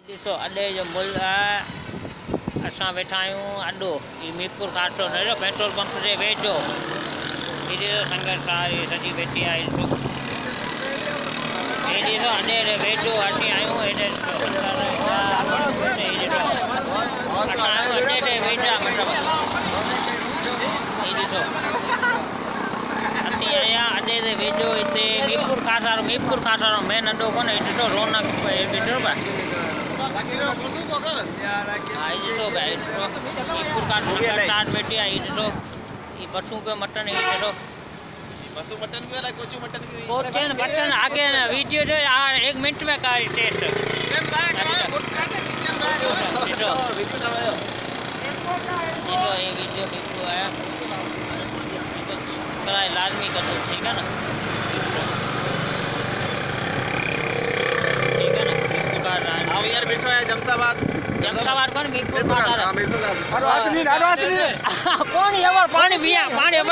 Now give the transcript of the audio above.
ॾिसो अॾे जो मुल असां वेठा आहियूं अॾो ही मीरपुर काटो ॾिसो पेट्रोल पंप जे वेझो हीअ संगत सारी सॼी वेठी आहे ॾिसो हे ॾिसो अॾे रे वेझो अची आहियूं हेॾे ॾिसो असां आहियूं अॾे रे वेझा मतिलबु ही ॾिसो असीं आया अॾे ते वेझो हिते मीरपुर काठारो मेन अॾो कोन्हे ॾिसो रौनक ॾिठो पिया हाँ ये ॾिसो भाई ॾिसो मीरपुर काठो स्टार्ट वेठी आहे ॾिसो ये बसूं पे मटन ये ॾिसो बसु मटन भी वाला कोचू मटन भी कोचन मटन आगे ना वीडियो जो 1 मिनट में का टेस्ट ॾिसो ये वीडियो ॾिसो आया कराए लाजमी कर दो ठीक है ना आओ यार बैठो है जमसाबाद कौन मीरपुर कौन मीरपुर पानी पिया पानी